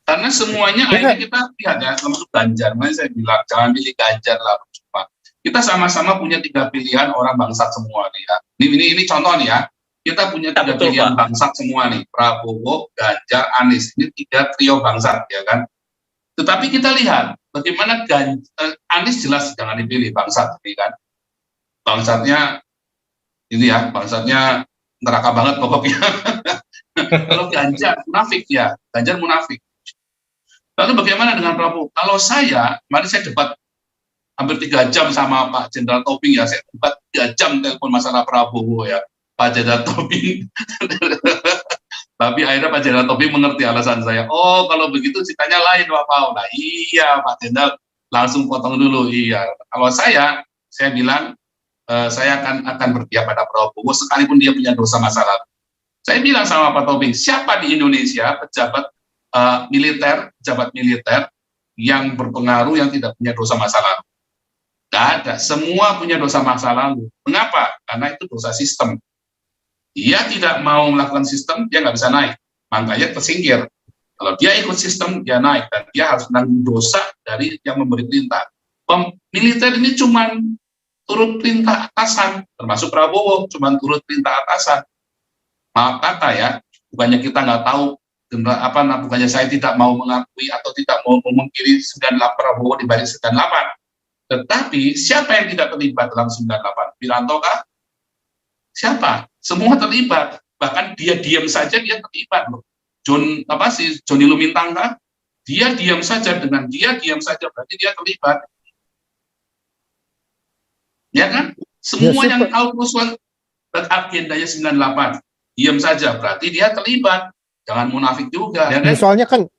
Karena semuanya akhirnya kita lihat ya, termasuk Ganjar. Makanya saya bilang jangan pilih Ganjar lah, Pak. Kita sama-sama punya 3 pilihan orang bangsat semua nih ya. Ini contoh nih ya. Kita punya 3 pilihan bangsat semua nih, Prabowo, Ganjar, Anies. Ini 3 trio bangsat ya kan. Tetapi kita lihat bagaimana Anies jelas jangan dipilih bangsat, kan? Bangsatnya ini ya, bangsatnya neraka banget pokoknya. Kalau Ganjar munafik ya, Ganjar munafik. Lalu bagaimana dengan Prabowo? Kalau saya, kemarin saya debat hampir 3 jam sama Pak Jenderal Tobing ya, saya debat 3 jam telepon masalah Prabowo ya, Pak Jenderal Tobing. Tapi akhirnya Pak Jenderal Tobing mengerti alasan saya. Oh, kalau begitu ceritanya lain Pak Paul. Nah, iya Pak Jenderal langsung potong dulu. Iya. Kalau saya bilang saya akan berpihak pada Prabowo sekalipun dia punya dosa masa lalu. Saya bilang sama Pak Tobing, siapa di Indonesia pejabat pejabat militer yang berpengaruh yang tidak punya dosa masa lalu? Tidak ada, semua punya dosa masa lalu. Mengapa? Karena itu dosa sistem. Dia tidak mau melakukan sistem, dia nggak bisa naik, makanya tersingkir. Kalau dia ikut sistem, dia naik, dan dia harus menanggung dosa dari yang memberi perintah. Militer ini cuma turut perintah atasan, termasuk Prabowo, cuma turut perintah atasan. Maaf kata ya, bukannya kita nggak tahu, bukannya saya tidak mau mengakui atau tidak mau memungkiri 98 Prabowo di balik 98. Tetapi siapa yang tidak terlibat dalam 98? Wiranto kah? Siapa? Semua terlibat. Bahkan dia diam saja dia terlibat loh. Johnny Lumintang kah? Dia diam saja, dengan dia diam saja berarti dia terlibat. Ya kan? Semua yang tahu kerusuhan agendanya 98 diam saja berarti dia terlibat. Jangan munafik juga, ya kan?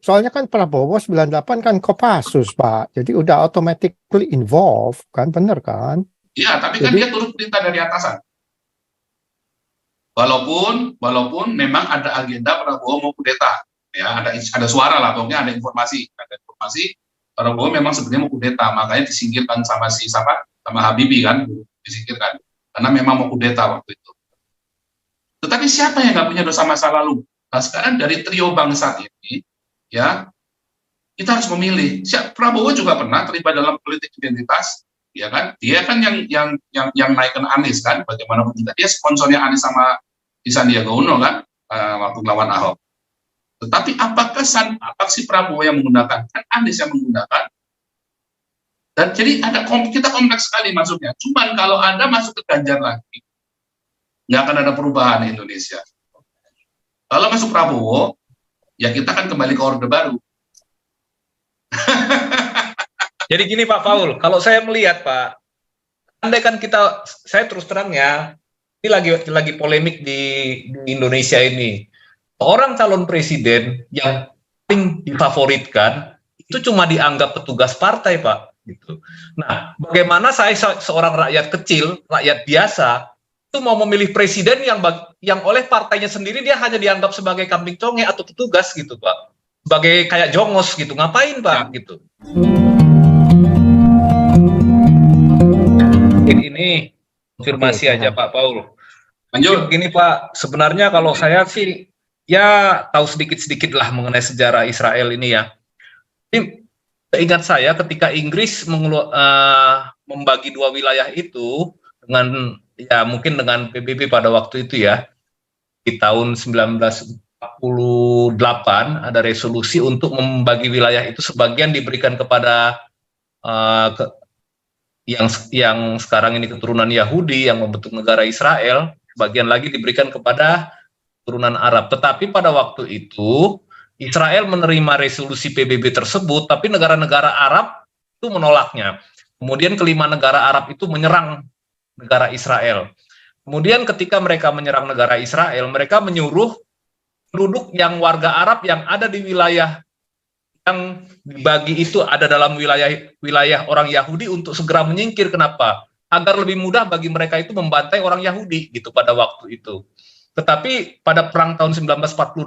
Soalnya kan Prabowo 98 kan Kopassus, Pak. Jadi udah automatically involved, kan, bener kan? Iya, tapi kan dia turut perintah dari atasan. Walaupun memang ada agenda Prabowo mau kudeta, ya ada suara lah, pokoknya ada informasi Prabowo memang sebenarnya mau kudeta, makanya disingkirkan sama Habibie kan, disingkirkan karena memang mau kudeta waktu itu. Tetapi siapa yang nggak punya dosa masa lalu? Nah, sekarang dari trio bangsat ini, ya kita harus memilih. Prabowo juga pernah terlibat dalam politik identitas, ya kan? Dia kan yang naikkan Anies kan, bagaimanapun juga dia sponsornya Anies sama Sandiaga Uno kan, waktu melawan Ahok. Tetapi apakah si Prabowo yang menggunakan? Kan Anies yang menggunakan. Dan jadi kita kompleks sekali masuknya. Cuman kalau Anda masuk ke Ganjar lagi, nggak akan ada perubahan di Indonesia. Kalau masuk Prabowo, ya kita akan kembali ke Orde Baru. Jadi gini Pak Paul, kalau saya melihat Pak, andai kan saya terus terang ya, ini lagi polemik di Indonesia ini. Orang calon presiden yang paling difavoritkan itu cuma dianggap petugas partai Pak. Gitu. Nah, bagaimana saya seorang rakyat kecil, rakyat biasa, itu mau memilih presiden yang oleh partainya sendiri dia hanya dianggap sebagai kambing conge atau petugas gitu Pak, sebagai kayak jongos gitu, ngapain Pak gitu. Ini konfirmasi aja Pak Paul. Lanjut. Gini Pak, sebenarnya kalau saya sih ya tahu sedikit-sedikit lah mengenai sejarah Israel ini ya. Ini ingat saya ketika Inggris membagi 2 wilayah itu dengan ya mungkin dengan PBB pada waktu itu ya, di tahun 1948 ada resolusi untuk membagi wilayah itu, sebagian diberikan kepada yang sekarang ini keturunan Yahudi yang membentuk negara Israel, sebagian lagi diberikan kepada keturunan Arab. Tetapi pada waktu itu Israel menerima resolusi PBB tersebut, tapi negara-negara Arab itu menolaknya. Kemudian kelima negara Arab itu menyerang negara Israel. Kemudian ketika mereka menyerang negara Israel, mereka menyuruh penduduk yang warga Arab yang ada di wilayah yang dibagi itu ada dalam wilayah orang Yahudi untuk segera menyingkir. Kenapa? Agar lebih mudah bagi mereka itu membantai orang Yahudi gitu pada waktu itu. Tetapi pada perang tahun 1948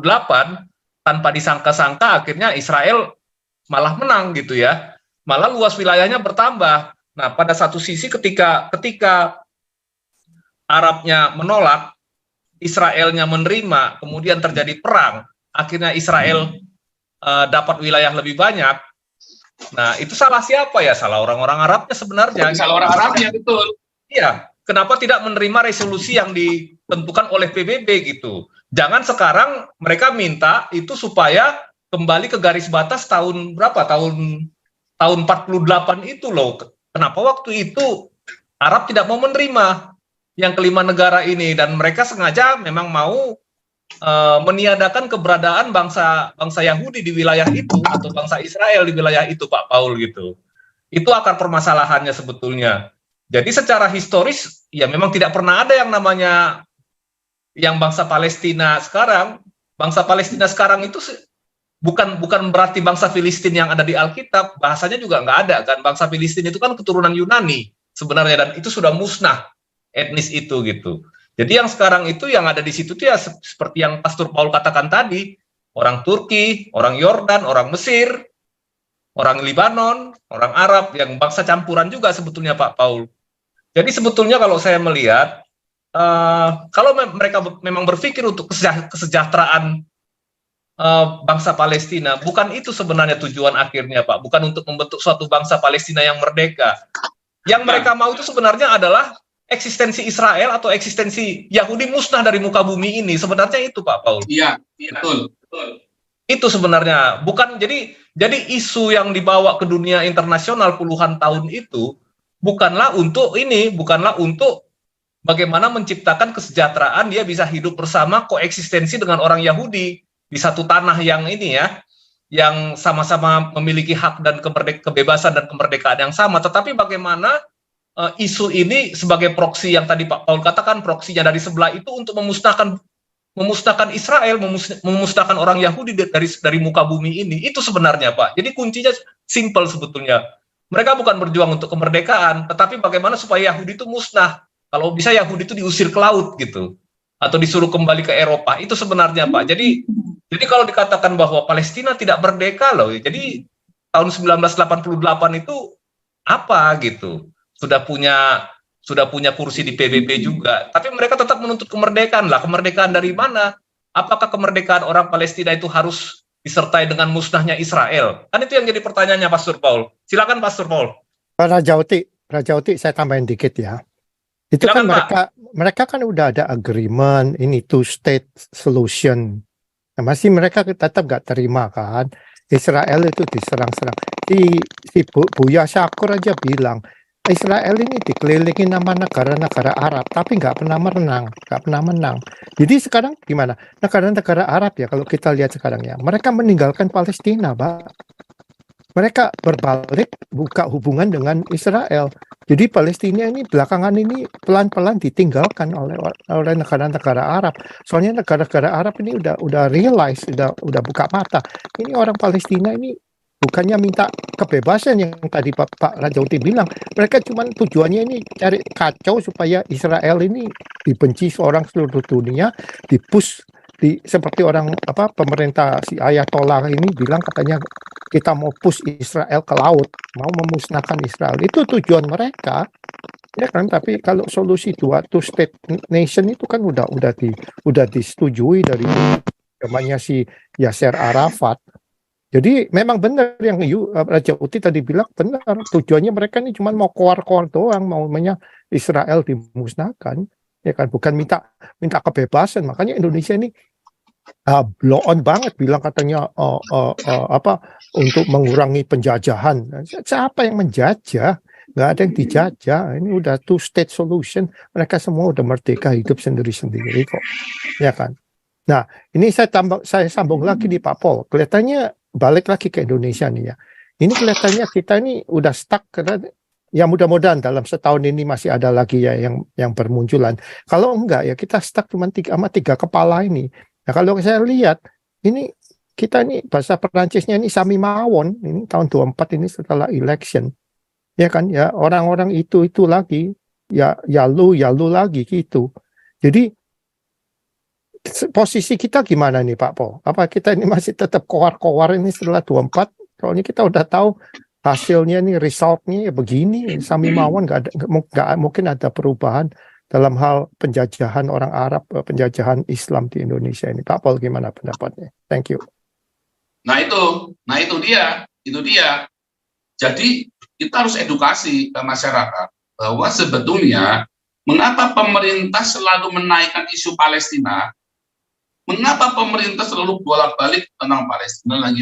tanpa disangka-sangka akhirnya Israel malah menang gitu ya. Malah luas wilayahnya bertambah. Nah, pada satu sisi ketika Arabnya menolak, Israelnya menerima, kemudian terjadi perang, akhirnya Israel dapat wilayah lebih banyak. Nah, itu salah siapa ya? Salah orang-orang Arabnya sebenarnya. Salah orang Arabnya, betul. Iya, kenapa tidak menerima resolusi yang ditentukan oleh PBB gitu? Jangan sekarang mereka minta itu supaya kembali ke garis batas tahun berapa? Tahun 48 itu loh. Kenapa waktu itu Arab tidak mau menerima yang kelima negara ini, dan mereka sengaja memang mau meniadakan keberadaan bangsa Yahudi di wilayah itu atau bangsa Israel di wilayah itu, Pak Paul gitu. Itu akar permasalahannya sebetulnya. Jadi secara historis ya memang tidak pernah ada yang namanya yang bangsa Palestina sekarang. Bangsa Palestina sekarang itu bukan berarti bangsa Filistin yang ada di Alkitab, bahasanya juga nggak ada kan. Bangsa Filistin itu kan keturunan Yunani sebenarnya, dan itu sudah musnah etnis itu gitu. Jadi yang sekarang itu yang ada di situ tuh ya seperti yang Pastor Paul katakan tadi, orang Turki, orang Yordan, orang Mesir, orang Libanon, orang Arab, yang bangsa campuran juga sebetulnya Pak Paul. Jadi sebetulnya kalau saya melihat, kalau mereka memang berpikir untuk kesejahteraan bangsa Palestina, bukan itu sebenarnya tujuan akhirnya Pak, bukan untuk membentuk suatu bangsa Palestina yang merdeka. Yang mereka mau itu sebenarnya adalah eksistensi Israel atau eksistensi Yahudi musnah dari muka bumi ini. Sebenarnya itu Pak Paul. Iya, betul. Itu sebenarnya bukan, jadi isu yang dibawa ke dunia internasional puluhan tahun itu bukanlah untuk bagaimana menciptakan kesejahteraan, dia bisa hidup bersama koeksistensi dengan orang Yahudi di satu tanah yang ini ya, yang sama-sama memiliki hak dan kebebasan dan kemerdekaan yang sama. Tetapi bagaimana isu ini sebagai proksi yang tadi Pak Paul katakan, proksinya dari sebelah itu untuk memusnahkan Israel, memusnahkan orang Yahudi dari muka bumi ini. Itu sebenarnya Pak. Jadi kuncinya simple sebetulnya. Mereka bukan berjuang untuk kemerdekaan, tetapi bagaimana supaya Yahudi itu musnah. Kalau bisa Yahudi itu diusir ke laut gitu, atau disuruh kembali ke Eropa. Itu sebenarnya Pak. Jadi kalau dikatakan bahwa Palestina tidak merdeka loh, jadi tahun 1988 itu apa gitu? Sudah punya kursi di PBB juga, tapi mereka tetap menuntut kemerdekaan lah. Kemerdekaan dari mana? Apakah kemerdekaan orang Palestina itu harus disertai dengan musnahnya Israel? Kan itu yang jadi pertanyaannya, Pastor Paul. Silakan Pastor Paul. Raja Uti, saya tambahin dikit ya. Itu silakan, kan mereka kan udah ada agreement ini two state solution. Nah, masih mereka tetap gak terima kan? Israel itu diserang-serang. Si Buya Syakur aja bilang Israel ini dikelilingi nama negara-negara Arab, tapi nggak pernah menang. Jadi sekarang gimana? Negara-negara Arab ya, kalau kita lihat sekarang ya, mereka meninggalkan Palestina, Pak. Mereka berbalik buka hubungan dengan Israel. Jadi Palestina ini belakangan ini pelan-pelan ditinggalkan oleh negara-negara Arab. Soalnya negara-negara Arab ini udah realize, udah buka mata. Ini orang Palestina ini bukannya minta kebebasan yang tadi Pak Raja Uti bilang, mereka cuma tujuannya ini cari kacau supaya Israel ini dibenci seorang seluruh dunia, dipush seperti orang pemerintah si Ayatollah ini bilang katanya kita mau push Israel ke laut, mau memusnahkan Israel. Itu tujuan mereka. Ya kan, tapi kalau solusi two state nation itu kan udah disetujui dari zamannya si Yasser Arafat. Jadi memang benar yang Raja Uti tadi bilang, benar, tujuannya mereka ini cuma mau koar-koar doang, maunya Israel dimusnahkan, ya kan, bukan minta kebebasan. Makanya Indonesia ini blow on banget bilang katanya untuk mengurangi penjajahan. Siapa yang menjajah? Nggak ada yang dijajah. Ini udah two state solution, mereka semua udah merdeka hidup sendiri-sendiri kok, ya kan. Nah, ini saya sambung lagi di Pak Paul. Kelihatannya balik lagi ke Indonesia nih ya. Ini kelihatannya kita ini udah stuck karena ya mudah-mudahan dalam setahun ini masih ada lagi ya yang bermunculan. Kalau enggak ya kita stuck cuma tiga kepala ini. Nah, kalau saya lihat ini kita ini bahasa Perancisnya ini sami mawon ini tahun 24 ini setelah election. Ya kan ya, orang-orang itu lagi ya lu lagi gitu. Jadi posisi kita gimana nih Pak Po? Apa kita ini masih tetap koar-koar ini setelah 24? Soalnya kita udah tahu hasilnya nih, resultnya ya begini, sami mawon, nggak mungkin ada perubahan dalam hal penjajahan orang Arab, penjajahan Islam di Indonesia ini. Pak Paul gimana pendapatnya? Thank you. Nah itu dia. Jadi kita harus edukasi ke masyarakat bahwa sebetulnya mengapa pemerintah selalu menaikkan isu Palestina, mengapa pemerintah selalu bolak-balik tentang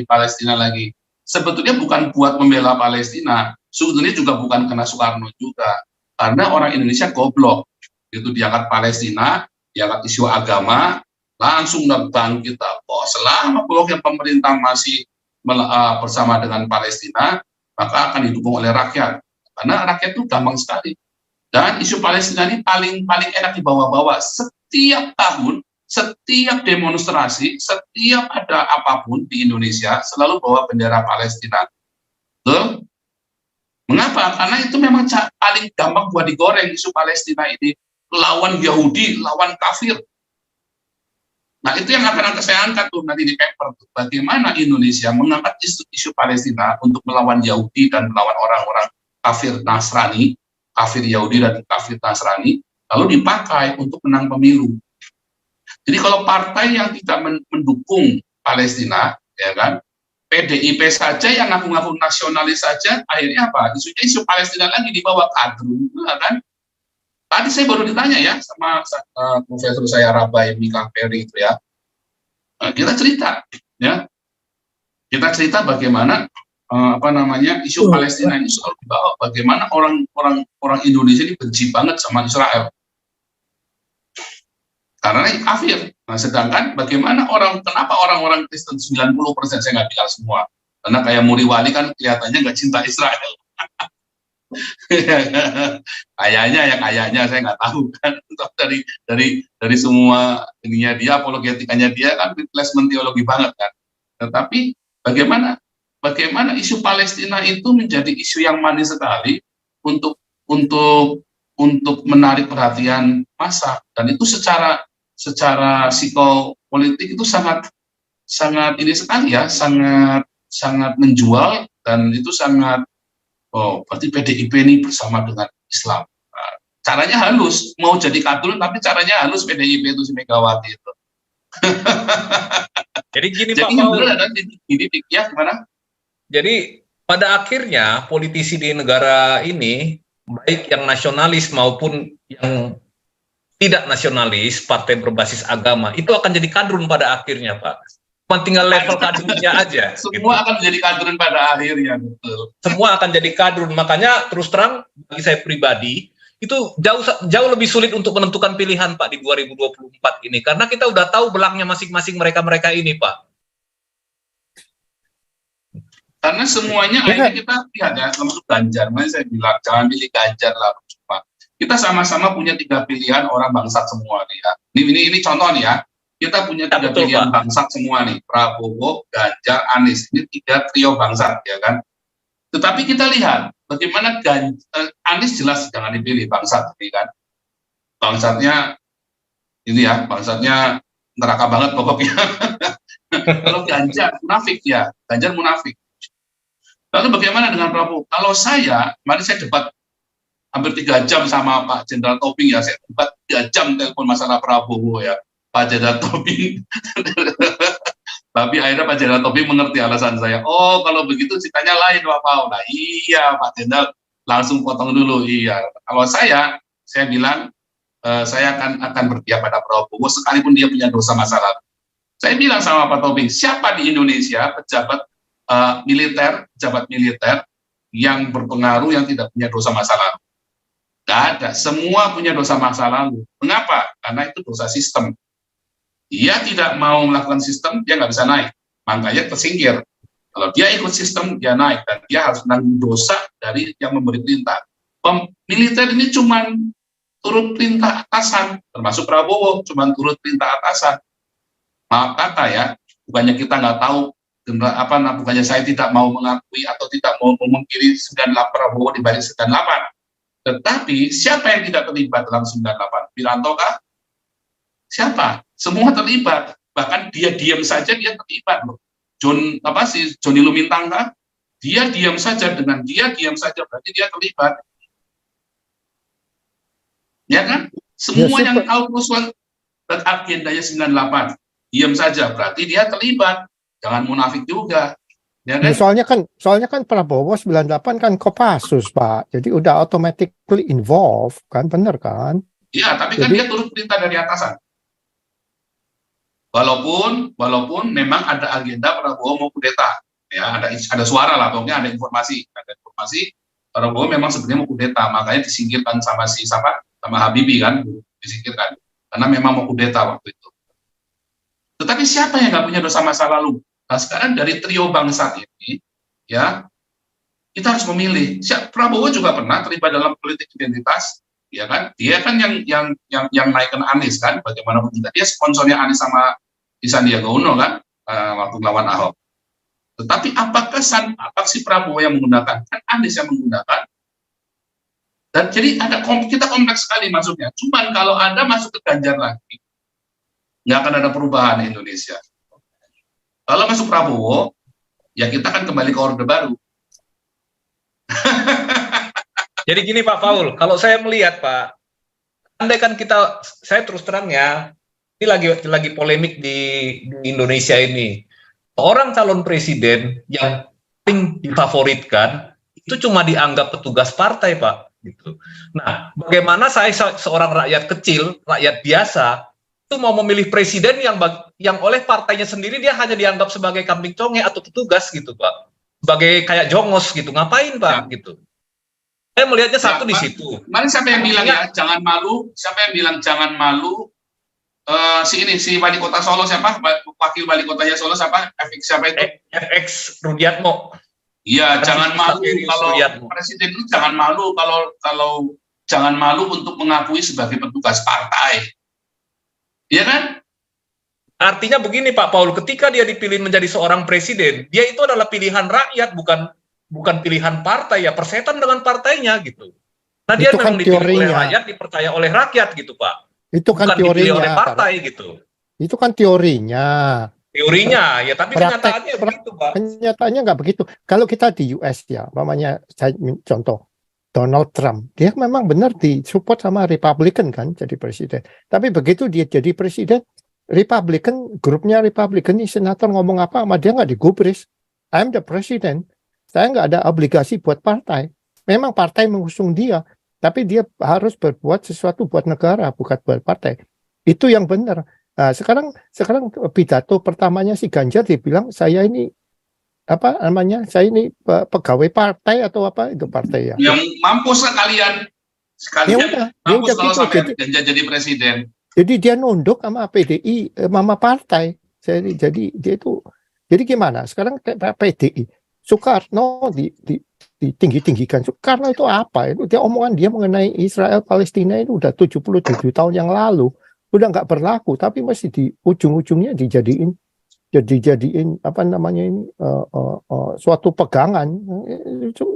Palestina lagi. Sebetulnya bukan buat membela Palestina, sebetulnya juga bukan karena Soekarno juga, karena orang Indonesia goblok. Itu diangkat Palestina, diangkat isu agama, langsung bangkit. Oh, selama bloknya pemerintah masih bersama dengan Palestina, maka akan didukung oleh rakyat. Karena rakyat itu gampang sekali. Dan isu Palestina ini paling enak dibawa-bawa. Setiap tahun, setiap demonstrasi, setiap ada apapun di Indonesia, selalu bawa bendera Palestina. Betul? Mengapa? Karena itu memang paling gampang buat digoreng isu Palestina ini. Lawan Yahudi, lawan kafir. Nah, itu yang akan saya angkat tuh nanti di paper. Bagaimana Indonesia mengangkat isu Palestina untuk melawan Yahudi dan melawan orang-orang kafir Nasrani, kafir Yahudi dan kafir Nasrani, lalu dipakai untuk menang pemilu. Jadi kalau partai yang tidak mendukung Palestina, ya kan, PDIP saja yang ngaku-ngaku nasionalis saja, akhirnya apa? Isu Palestina lagi dibawa kadrun, ya kan? Tadi saya baru ditanya ya sama profesor saya Rabai Mika Ferry itu ya. Kita cerita, ya. Kita cerita bagaimana isu Palestina ini selalu dibawa. Bagaimana orang Indonesia ini benci banget sama Israel. Karena ini kafir. Nah, sedangkan bagaimana kenapa orang-orang Kristen 90%, saya nggak bilang semua. Karena kayak Muri Wali kan kelihatannya nggak cinta Israel. kayaknya saya nggak tahu kan. Dari semua ininya dia, apologetikanya dia kan replacement teologi banget kan. Tetapi bagaimana isu Palestina itu menjadi isu yang manis sekali untuk menarik perhatian massa, dan itu secara psikopolitik itu sangat ini sekali ya, sangat menjual, dan itu sangat berarti PDIP ini bersama dengan Islam. Nah, caranya halus, mau jadi kadrun tapi caranya halus PDIP itu, si Megawati itu. Jadi gini Pak Paul, ini ya gimana? Jadi pada akhirnya politisi di negara ini, baik yang nasionalis maupun yang tidak nasionalis, partai berbasis agama, itu akan jadi kadrun pada akhirnya, Pak. Cuma tinggal level kadrunnya aja. Semua gitu. akan menjadi kadrun pada akhirnya, betul. Semua akan jadi kadrun. Makanya terus terang bagi saya pribadi, itu jauh lebih sulit untuk menentukan pilihan, Pak, di 2024 ini. Karena kita udah tahu belakangnya masing-masing mereka-mereka ini, Pak. Karena semuanya akhirnya kita lihat ya, termasuk Ganjar. Makanya saya bilang, jangan pilih Ganjar lah, Pak. Kita sama-sama punya 3 pilihan orang bangsat semua nih ya. Ini contoh nih ya. Kita punya 3 pilihan bangsat semua nih, Prabowo, Ganjar, Anies. Ini 3 trio bangsat, ya kan? Tetapi kita lihat bagaimana Anies jelas jangan dipilih, bangsat, kan? Bangsatnya ini ya, bangsatnya neraka banget pokoknya. Kalau Ganjar munafik ya, Ganjar munafik. Lalu bagaimana dengan Prabowo? Kalau kemarin saya debat hampir 3 jam sama Pak Jenderal Tobing ya, saya debat 3 jam telepon masalah Prabowo ya, Pak Jenderal Tobing. Tapi akhirnya Pak Jenderal Tobing mengerti alasan saya. Oh, kalau begitu ceritanya lain Pak Paul. Nah, iya Pak Jenderal, langsung potong dulu. Iya. Kalau saya bilang saya akan berpihak pada Prabowo sekalipun dia punya dosa masa lalu. Saya bilang sama Pak Tobing, siapa di Indonesia pejabat militer yang berpengaruh yang tidak punya dosa masa lalu? Tidak ada. Semua punya dosa masa lalu. Mengapa? Karena itu dosa sistem. Dia tidak mau melakukan sistem, dia nggak bisa naik. Makanya tersingkir. Kalau dia ikut sistem, dia naik. Dan dia harus menanggung dosa dari yang memberi perintah. Militer ini cuma turut perintah atasan. Termasuk Prabowo, cuma turut perintah atasan. Maaf kata ya, bukannya kita nggak tahu, bukannya saya tidak mau mengakui atau tidak mau memungkiri 98 Prabowo dibanding 98. Tetapi siapa yang tidak terlibat dalam 98? Wiranto kah? Siapa? Semua terlibat. Bahkan dia diam saja dia terlibat loh. Joni Lumintang kah? Dia diam saja, dengan dia diam saja berarti dia terlibat. Ya kan? Semua yang tahu kerusuhan agendanya 98 diam saja berarti dia terlibat. Jangan munafik juga. Ya Ya, kan? soalnya kan Prabowo 98 kan Kopassus, Pak. Jadi udah automatically involved, kan bener kan? Iya, tapi kan Jadi dia turut perintah dari atasan. Walaupun memang ada agenda Prabowo mau kudeta. Ya, ada suara lah, pokoknya ada informasi. Prabowo memang sebenarnya mau kudeta, makanya disingkirkan sama Habibie kan, disingkirkan. Karena memang mau kudeta waktu itu. Tetapi siapa yang nggak punya dosa masa lalu? Nah, sekarang dari trio bangsa ini, ya, kita harus memilih. Prabowo juga pernah terlibat dalam politik identitas, ya kan? Dia kan yang naikkan Anies kan, bagaimanapun juga dia sponsornya Anies sama Sandiaga Uno kan, waktu melawan Ahok. Tetapi apakah si Prabowo yang menggunakan? Kan Anies yang menggunakan. Dan jadi kita kompleks sekali masuknya. Cuman kalau Anda masuk ke Ganjar lagi, nggak akan ada perubahan di Indonesia. Kalau masuk Prabowo, ya kita kan kembali ke Orde Baru. Jadi gini Pak Paul, kalau saya melihat Pak, andai kan saya terus terang ya, ini lagi polemik di Indonesia ini. Seorang calon presiden yang paling difavoritkan itu cuma dianggap petugas partai Pak. Gitu. Nah, bagaimana saya seorang rakyat kecil, rakyat biasa, itu mau memilih presiden yang oleh partainya sendiri dia hanya dianggap sebagai kambing conge atau petugas gitu Pak, sebagai kayak jongos gitu, ngapain Pak Ya. gitu. Saya melihatnya satu di Pak, situ. kemarin siapa yang bilang ya jangan malu? Siapa yang bilang jangan malu? Si wali kota Solo siapa? Wakil wali kotanya Solo siapa? Siapa itu? FX Rudiatmo. Iya, jangan malu kalau Rudiatmo. presiden itu jangan malu kalau jangan malu untuk mengakui sebagai petugas partai. Iya kan? Artinya begini Pak Paul, ketika dia dipilih menjadi seorang presiden, dia itu adalah pilihan rakyat, bukan pilihan partai ya, persetan dengan partainya gitu. Nah dia itu kan memang dipilih oleh teorinya. rakyat, dipercaya oleh rakyat gitu Pak. Itu kan Bukan dipilih teorinya. oleh partai gitu. Itu kan teorinya. Teorinya ya, tapi kenyataannya begitu Pak. Kenyataannya nggak begitu. Kalau kita di US ya, namanya contoh Donald Trump, dia memang benar disupport sama Republican kan jadi presiden. Tapi begitu dia jadi presiden, Republican, grupnya Republican, senator ngomong apa sama dia nggak digubris. I'm the president. Saya nggak ada obligasi buat partai. Memang partai mengusung dia, tapi dia harus berbuat sesuatu buat negara, bukan buat partai. Itu yang benar. Nah, sekarang pidato pertamanya si Ganjar dibilang saya ini saya ini pegawai partai atau apa itu partai ya. Yang mampus lah kalian. Ya udah kalau gitu. sampai Ganjar jadi presiden. Jadi dia nunduk sama PDI, sama partai. Jadi dia itu, jadi gimana? Sekarang PDI, Soekarno ditinggi-tinggikan. Soekarno itu apa? Itu dia omongan dia mengenai Israel Palestina itu udah 77 tahun yang lalu, udah nggak berlaku. Tapi masih di ujung-ujungnya dijadiin apa namanya ini suatu pegangan.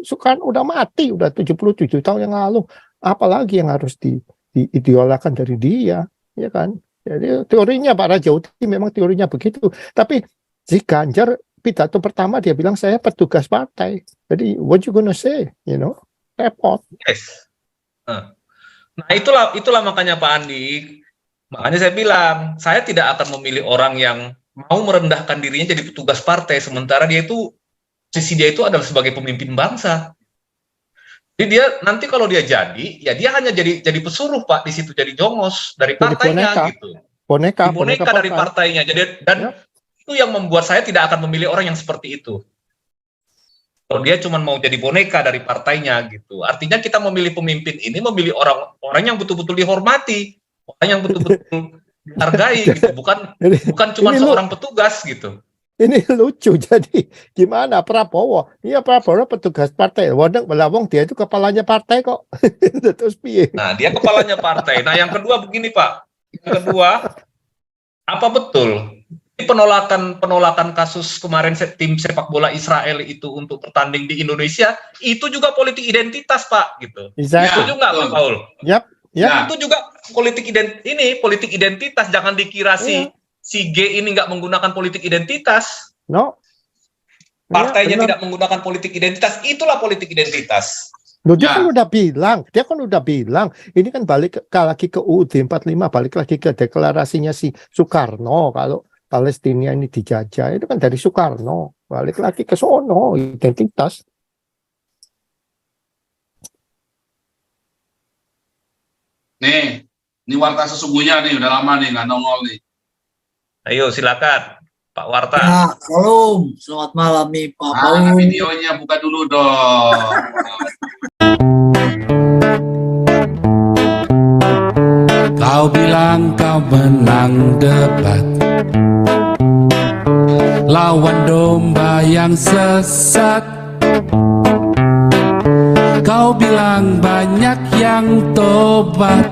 Soekarno udah mati, udah 77 tahun yang lalu. Apalagi yang harus diidolakan dari dia, ya kan? Jadi teorinya Pak Rajauti memang teorinya begitu. Tapi si Ganjar pidato pertama dia bilang saya petugas partai. Jadi what you gonna say, repot. Yes. Nah itulah makanya Pak Andi. Makanya saya bilang saya tidak akan memilih orang yang mau merendahkan dirinya jadi petugas partai, sementara posisi dia itu adalah sebagai pemimpin bangsa. Jadi dia nanti kalau dia ya dia hanya jadi pesuruh Pak di situ, jadi jongos dari partainya gitu. Boneka dari partainya. Jadi dan itu yang membuat saya tidak akan memilih orang yang seperti itu. Kalau dia cuma mau jadi boneka dari partainya gitu. Artinya kita memilih pemimpin ini memilih orang yang betul-betul dihormati, orang yang betul-betul dihargai gitu, bukan cuma seorang petugas gitu. Ini lucu. Jadi gimana Prabowo? Iya, Prabowo petugas partai. Wong dia itu kepalanya partai kok. Terus piye? Nah, dia kepalanya partai. Nah, yang kedua begini, Pak. Yang kedua, apa betul penolakan kasus kemarin tim sepak bola Israel itu untuk bertanding di Indonesia itu juga politik identitas, Pak, gitu. Exactly. Setuju nggak, Pak Paul? Yap. Itu juga politik identitas. Jangan dikira si G ini nggak menggunakan politik identitas. No. Partainya tidak menggunakan politik identitas. Itulah politik identitas. Dia kan udah bilang. Ini kan balik lagi ke UUD 45, balik lagi ke deklarasinya si Soekarno. Palestina ini dijajah itu kan dari Soekarno, balik lagi ke sono identitas. Nih, ini warta sesungguhnya nih, udah lama nih nggak nongol nih. Ayo silakan Pak Warta. Ya, Salam, selamat malam nih Pak Paul. Videonya buka dulu dong. Kau bilang kau menang debat, lawan domba yang sesat. Kau bilang banyak yang tobat.